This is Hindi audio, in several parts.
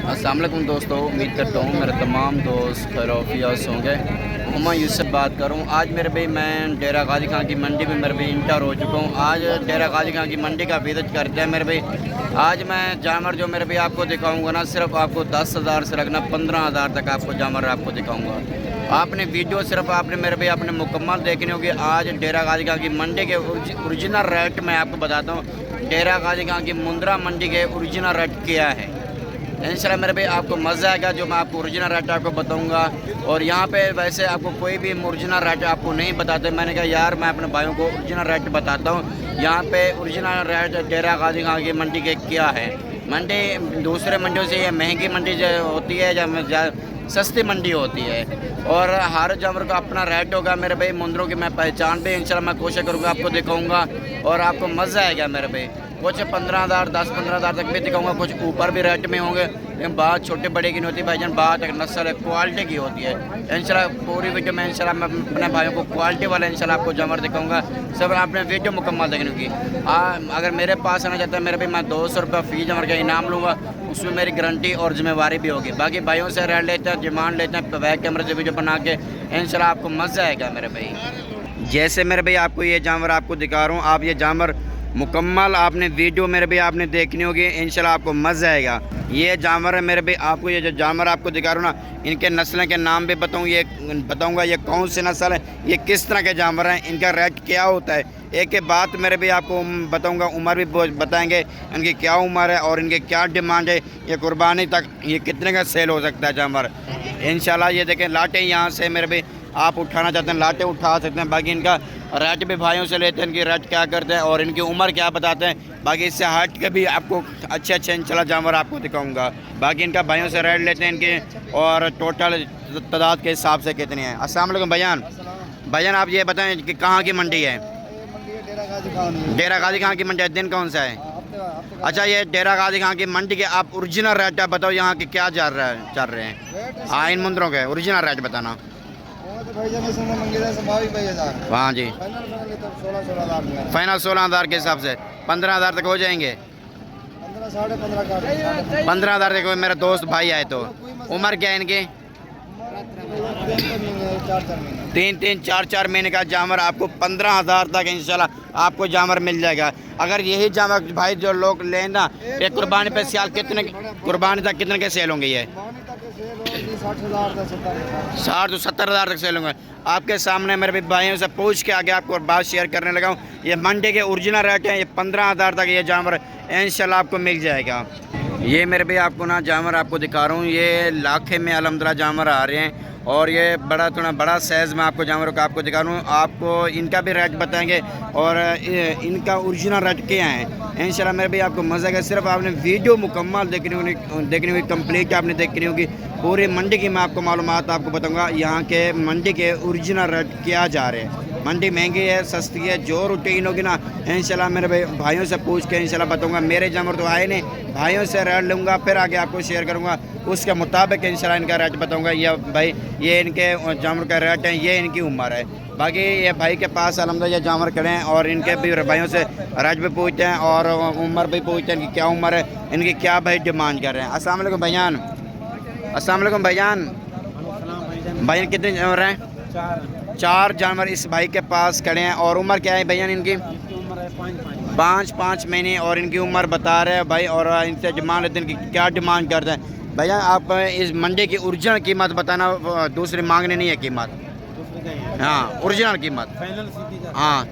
अस्सलाम वालेकुम दोस्तों, उम्मीद करता हूँ मेरे तमाम दोस्त खैरियत होंगे। मैं यूसुफ बात करूँ। आज मेरे भाई मैं डेरा गाजी खां की मंडी में मेरे भाई इंटर हो चुका हूँ। आज डेरा गाजी खां की मंडी का विजिट करते हैं मेरे भाई। आज मैं जानवर जो मेरे भाई आपको दिखाऊंगा ना, सिर्फ आपको 10,000 से लगना 15,000 तक आपको जानवर आपको दिखाऊंगा। आपने वीडियो सिर्फ आपने मेरे भाई आपने मुकम्मल देखनी होगी। आज डेरा गाजी खां की मंडी के ओरिजिनल रेट मैं आपको बताता हूँ। डेरा गाजी खां की मुंद्रा मंडी के ओरिजिनल रेट क्या है। इंशाल्लाह मेरे भाई आपको मज़ा आएगा जो मैं आपको ओरिजिनल रेट आपको बताऊंगा। और यहाँ पे वैसे आपको कोई भी ओरिजिनल रेट आपको नहीं बताते। मैंने कहा यार मैं अपने भाइयों को ओरिजिनल रेट बताता हूँ। यहाँ पे ओरिजिनल रेट डेरा गाजी खां की मंडी के क्या है। मंडी दूसरे मंडियों से ये महंगी मंडी जो होती है या सस्ती मंडी होती है, और हर जानवर का अपना रेट होगा मेरे भाई। मुंदरों की मैं पहचान भी इंशाल्लाह मैं कोशिश करूँगा आपको दिखाऊँगा और आपको मज़ा आएगा मेरे भाई। कुछ 15,000 10-15,000 तक भी दिखाऊंगा, कुछ ऊपर भी रेट में होंगे। लेकिन बात छोटे बड़े की नहीं होती भाईजान, बात एक नस्ल क्वालिटी की होती है। इंशाल्लाह पूरी वीडियो में इंशाल्लाह मैं अपने भाइयों को क्वालिटी वाला इंशाल्लाह आपको जानवर दिखाऊंगा। सब आपने वीडियो मुकम्मल देखने की। अगर मेरे पास आना चाहता है मेरे भाई, मैं 200 रुपये फ़ी जानवर का इनाम लूँगा। उसमें मेरी गारंटी और जिम्मेवारी भी होगी। बाकी भाइयों से रेट लेते हैं, डिमांड लेते हैं, बैक कैमरे से वीडियो बना के इंशाल्लाह आपको मज़ा आएगा मेरे भाई। जैसे मेरे भाई आपको ये जानवर आपको दिखा रहा हूँ, आप ये जानवर मुकम्मल आपने वीडियो मेरे भाई आपने देखनी होगी। इंशाल्लाह आपको मज़ा आएगा। ये जानवर है मेरे भाई, आपको ये जो जानवर आपको दिखा रहा हूँ ना, इनके नस्लों के नाम भी बताऊँगा ये कौन सी नस्ल है, ये किस तरह के जानवर हैं, इनका रेट क्या होता है। एक एक बात मेरे भाई आपको बताऊँगा, उम्र भी बताएँगे इनकी क्या उम्र है और इनकी क्या डिमांड है। ये कुर्बानी तक ये कितने का सेल हो सकता है जानवर। इंशाल्लाह ये देखें लाटें यहाँ से मेरे भाई आप उठाना चाहते हैं लाटें उठा सकते हैं। बाकी इनका रेट भी भाइयों से लेते हैं, इनकी रेट क्या करते हैं और इनकी उम्र क्या बताते हैं। बाकी इससे हट के भी आपको अच्छे इंशाल्लाह जानवर आपको दिखाऊंगा। बाकी इनका भाइयों से रेट लेते हैं इनके और टोटल तादाद के हिसाब से कितनी है। अस्सलाम वालेकुम भाईजान आप ये बताएं कि कहाँ की मंडी है। डेरा गाजी खां की मंडी है। दिन कौन सा है? अच्छा, ये डेरा गाजी खां की मंडी के आप ओरिजिनल रेट आप बताओ, यहाँ के क्या चल रहे हैं। हाँ, इन मुंदरों के ओरिजिनल रेट बताना। हाँ जी, फाइनल 16,000 के हिसाब से 15,000 तक हो जाएंगे। 15,000 तक मेरा दोस्त भाई आए तो उम्र क्या है इनकी? 3-3 4-4 महीने का जानवर आपको 15,000 तक इंशाल्लाह आपको जानवर मिल जाएगा। अगर यही जानवर भाई जो लोग लें ना, एक कुर्बानी पे सियाल कितने कुर्बानी तक कितने के सेल होंगे? ये 60 से 70,000 तक सेल होंगे। आपके सामने मेरे भाइयों से पूछ के आगे आपको बात शेयर करने लगा हूँ। ये मंडी के ओरिजिनल रेट हैं। ये 15,000 तक ये जानवर इंशाल्लाह आपको मिल जाएगा। ये मेरे भाई आपको ना जानवर आपको दिखा रहा हूँ। ये लाखे में अलहमदुलिल्लाह जानवर आ रहे हैं और ये थोड़ा बड़ा साइज़ में आपको जानवरों का आपको दिखा रहा हूँ। आपको इनका भी रेट बताएंगे और इनका ओरिजिनल रेट क्या है। इंशाल्लाह मेरे भाई आपको मज़ा आएगा। सिर्फ आपने वीडियो मुकम्मल देखनी होगी, कंप्लीट आपने देखनी होगी। पूरी मंडी की मैं आपको मालूमात आपको बताऊँगा। यहाँ के मंडी के ओरिजिनल रेट क्या जा रहे हैं। मंडी महंगी है सस्ती है, जो रूटीन होगी ना इंशाल्लाह मेरे भाइयों से पूछ के इंशाल्लाह बताऊँगा। मेरे जानवर तो आए नहीं, भाइयों से रेट लूँगा फिर आगे आपको शेयर करूँगा। उसके मुताबिक इंशाल्लाह इनका रेट बताऊँगा। ये भाई ये इनके जानवर का रेट है, ये इनकी उम्र है। बाकी ये भाई के पास अलहमदुलिल्लाह जानवर खड़े हैं और इनके भी भाइयों से रेट भी पूछते हैं और उम्र भी पूछते हैं इनकी क्या उम्र है, इनकी क्या भाई डिमांड कर रहे हैं। अस्सलाम वालेकुम भाईजान। अस्सलाम वालेकुम भाईजान। भाई कितने जानवर हैं? 4 जानवर इस भाई के पास खड़े हैं। और उम्र क्या है भैया इनकी? 5 महीने और इनकी उम्र बता रहे हैं भाई। और इनसे डिमांड लेते हैं इनकी क्या डिमांड करते हैं। भैया आप इस मंडी की ओरिजिनल कीमत बताना, दूसरी मांगने नहीं है कीमत। हाँ, ओरिजिनल कीमत हाँ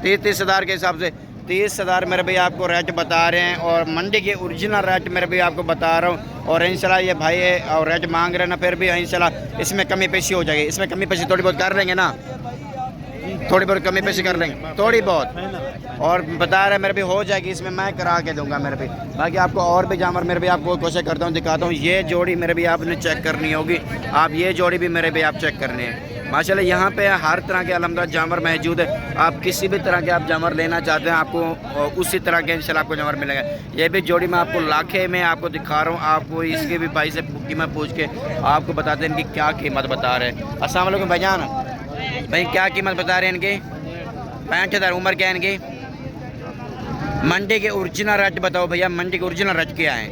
30,000 के हिसाब से 30,000 मेरे भाई आपको रेट बता रहे हैं। और मंडी के ओरिजिनल रेट मेरे भाई आपको बता रहा हूँ। और इंशाल्लाह ये भाई और रेट मांग रहे हैं ना, फिर भी इंशाल्लाह इसमें कमी पेशी हो जाएगी। इसमें कमी पेशी थोड़ी बहुत कर लेंगे ना, थोड़ी बहुत कमी पेशी कर लेंगे थोड़ी बहुत। और बता रहे मेरे भी हो जाएगी, इसमें मैं करा के दूंगा मेरे भी। बाकी आपको और भी जानवर मेरे भी आपको कोशिश करता हूँ दिखाता हूँ। ये जोड़ी मेरे भी आपने चेक करनी होगी। आप ये जोड़ी भी मेरे भी आप चेक करनी है। माशाल्लाह यहाँ पे हर तरह के अलहमदुलिल्लाह जानवर मौजूद है। आप किसी भी तरह के आप जानवर लेना चाहते हैं आपको उसी तरह के इंशाल्लाह आपको जानवर मिलेगा। ये भी जोड़ी मैं आपको लाखे में आपको दिखा रहा हूँ। आपको इसके भी भाई से कीमत पूछ के आपको बताते हैं इनकी क्या कीमत बता रहे हैं। अस्सलाम वालेकुम भाईजान। भाई क्या कीमत बता रहे हैं इनकी? 65,000। उम्र क्या है इनकी? मंडी के ओरिजिनल रेट बताओ भैया, मंडी के ओरिजिनल रेट क्या है?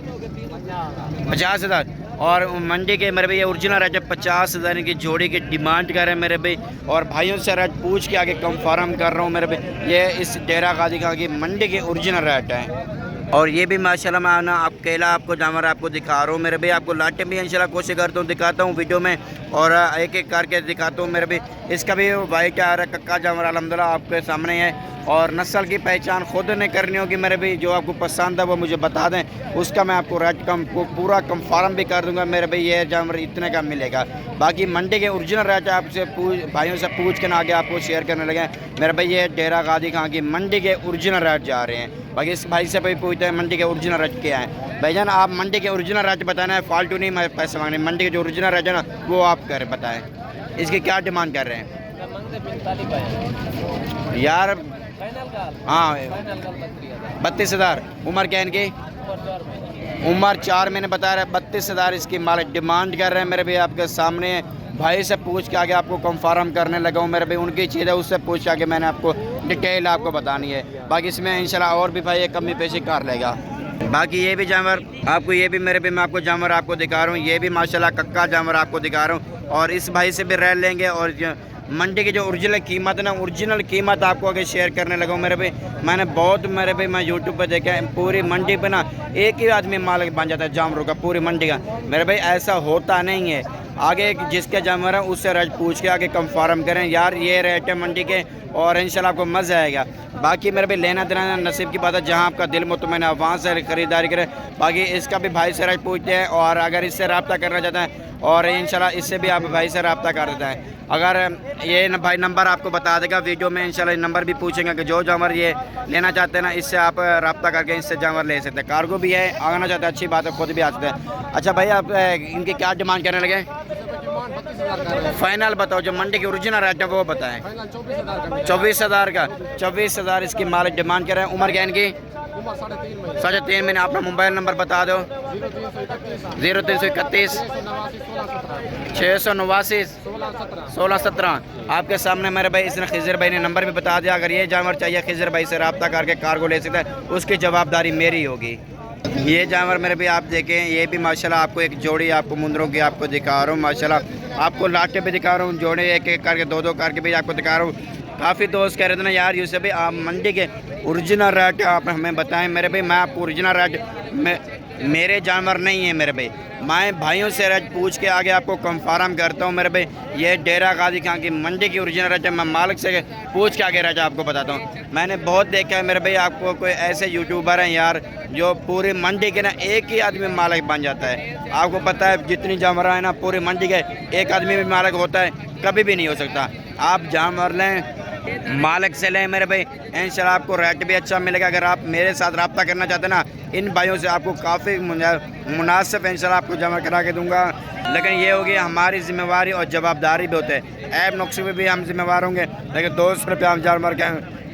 50,000। और मंडी के मेरे भाई ये ओरिजिनल रेट है 50,000 की जोड़ी की डिमांड कर रहे हैं मेरे भाई। और भाइयों से रेट पूछ के आगे कंफर्म कर रहा हूँ मेरे भाई, ये इस डेरा गाजी खां की मंडी के ओरिजिनल रेट है। और ये भी माशाल्लाह मैं ना अकेला आपको जानवर आपको दिखा रहा हूँ मेरे भाई। आपको लाटे भी इंशाल्लाह कोशिश करता हूँ दिखाता हूँ वीडियो में, और एक एक करके दिखाता हूँ मेरे भाई। इसका भी वाइट आ रहा है कक्का जानवर अल्हम्दुलिल्लाह आपके सामने है। और नस्ल की पहचान खुद ने करनी होगी मेरे भाई, जो आपको पसंद है वो मुझे बता दें, उसका मैं आपको रेट कम पूरा कंफर्म भी कर दूंगा मेरे भाई। ये जानवर इतने का मिलेगा। बाकी मंडी के ओरिजिनल रेट आपसे भाइयों से पूछ के ना आगे आपको शेयर करने लगे मेरे भाई। ये डेरा गाजी खां की मंडी के ओरिजिनल रेट जा रहे हैं। बाकी इस भाई से भाई पूछते हैं मंडी के ओरिजिनल रेट क्या है। भाईजान आप मंडी के ओरिजिनल रेट बताना है, फालतू नहीं मैं पैसे मांगने। मंडी के जो ओरिजिनल रेट है ना वो आप कर बताएं, इसकी क्या डिमांड कर रहे हैं यार? हाँ 32,000। उम्र क्या है इनकी? उम्र 4 महीने बता रहे हैं। 32,000 इसकी मालिक डिमांड कर रहे हैं मेरे भाई आपके सामने। भाई से पूछ के आगे आपको कंफर्म करने लगा हूँ मेरे भाई। उनकी चीज़ है उससे पूछ के आगे मैंने आपको डिटेल आपको बतानी है। बाकी इसमें इंशाल्लाह और भी भाई कमी पेशी कर लेगा। बाकी ये भी जानवर आपको, ये भी मेरे भाई मैं आपको जानवर आपको दिखा रहा हूँ। ये भी माशाल्लाह कक्का जानवर आपको दिखा रहा हूँ। और इस भाई से भी रह लेंगे। और मंडी की जो ओरिजिनल कीमत है ना, ओरिजिनल कीमत आपको आगे शेयर करने लगा हूँ मेरे भाई। मैंने बहुत मेरे भाई मैं यूट्यूब पे देखा है, पूरी मंडी पे ना एक ही आदमी मालिक बन जाता है जानवरों का पूरी मंडी का मेरे भाई। ऐसा होता नहीं है। आगे जिसके जानवर है उससे रेट पूछ के आगे कंफर्म करें यार ये रेट है मंडी के, और इंशाल्लाह आपको मज़ा आएगा। बाकी मेरे भाई लेना देना नसीब की बात है, जहाँ आपका दिल मुतमईन है वहाँ से ख़रीदारी करें। बाकी इसका भी भाई से रेट पूछते हैं, और अगर इससे रब्ता करना चाहते हैं और इंशाल्लाह इससे भी आप भाई से रब्ता कर देते हैं। अगर ये भाई नंबर आपको बता देगा वीडियो में, इंशाल्लाह नंबर भी पूछेंगे कि जो जानवर ये लेना चाहते हैं ना इससे आप रब्ता करके इससे जानवर ले सकते हैं। कार्गो भी है, आना चाहते हैं अच्छी बात है, खुद भी आ सकते हैं। अच्छा भाई आप इनकी क्या डिमांड करने लगे? फाइनल बताओ, जो मंडी की ओरिजिनल रेट है वो बताएं। 24,000 का। 24,000 इसकी मालिक डिमांड कर रहे हैं। उम्र क्या इनकी? 3.5 महीने। अपना मोबाइल नंबर बता दो। 0331 689 1617। आपके सामने मेरे भाई इसने खिजर भाई ने नंबर भी बता दिया। अगर ये जानवर चाहिए खिजर भाई से रब्ता करके कार्गो ले सकते हैं, उसकी जवाबदारी मेरी होगी। ये जानवर मेरे भी आप देखें, ये भी माशाल्लाह आपको एक जोड़ी आपको मुंदरों की आपको दिखा रहा हूँ। माशाल्लाह आपको लाटे भी दिखा रहा हूँ, जोड़े एक एक करके दो करके भी आपको दिखा रहा हूँ। काफ़ी दोस्त कह रहे थे ना यार यूसुफ भाई आप मंडी के ओरिजिनल रेट आप हमें बताएं। मेरे भाई मैं आपको ओरिजिनल रेट मेरे जानवर नहीं है मेरे भाई, मैं भाइयों से रेट पूछ के आगे आपको कंफर्म करता हूँ मेरे भाई। ये डेरा गाजी खां की मंडी की ओरिजिनल रेट है, मैं मालिक से पूछ के आगे रेट आपको बताता हूँ। मैंने बहुत देखा है मेरे भाई, आपको कोई ऐसे यूट्यूबर हैं यार जो पूरी मंडी के ना एक ही आदमी मालिक बन जाता है। आपको पता है जितनी जानवर है ना पूरी मंडी के एक आदमी भी मालिक होता है, कभी भी नहीं हो सकता। आप जानवर लें मालिक से लें मेरे भाई, इंशाल्लाह आपको रेट भी अच्छा मिलेगा। अगर आप मेरे साथ रब्ता करना चाहते हैं ना इन भाइयों से, आपको काफ़ी मुनासिब इंशाल्लाह आपको जमा करा के दूंगा। लेकिन ये होगी हमारी जिम्मेवारी और जवाबदारी भी होते हैं। ऐप नुक्से में भी हम जिम्मेवार होंगे, लेकिन 200 रुपये हम जानवर का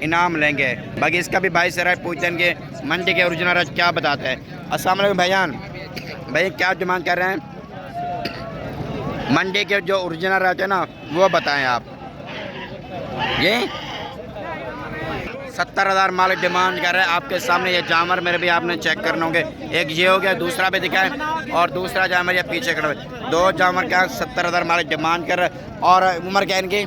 इनाम लेंगे। बाकी इसका भी भाई से रेट पूछते हैं कि मंडी के ओरिजिनल रेट क्या बताते हैं। अस्सलाम वालेकुम भाईजान, भाई क्या डिमांड कर रहे हैं? मंडी के जो ओरिजिनल रेट है ना वो बताएँ आप। ये 70,000 मालिक डिमांड कर रहे हैं आपके सामने। ये जानवर मेरे भी आपने चेक करने होंगे। एक ये हो गया, दूसरा भी दिखाएं, और दूसरा जानवर ये पीछे खड़े हुए। 2 जानवर का 70,000 मालिक डिमांड कर रहे हैं। और उम्र क्या इनकी?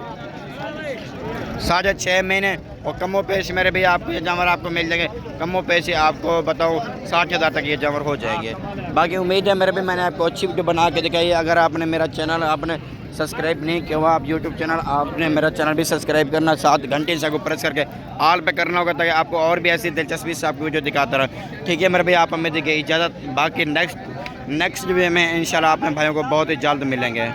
6.5 महीने। और कमो पेश मेरे भी आपको ये जानवर आपको मिल जाएंगे। कमो पेश आपको बताऊँ 60,000 तक ये जानवर हो जाएंगे। बाकी उम्मीद है मेरे भी मैंने आपको अच्छी वीडियो बना के दिखाई है। अगर आपने मेरा चैनल आपने सब्सक्राइब नहीं किया हुआ, आप यूट्यूब चैनल आपने मेरा चैनल भी सब्सक्राइब करना, साथ घंटे से को प्रेस करके ऑल पे करना होगा, ताकि आपको और भी ऐसी दिलचस्पी से आपको वीडियो दिखाता रहा। ठीक है मेरे भाई, आप हमें देखिए इजाज़त। बाकी नेक्स्ट वीडियो में इंशाल्लाह अपने भाइयों को बहुत ही जल्द मिलेंगे।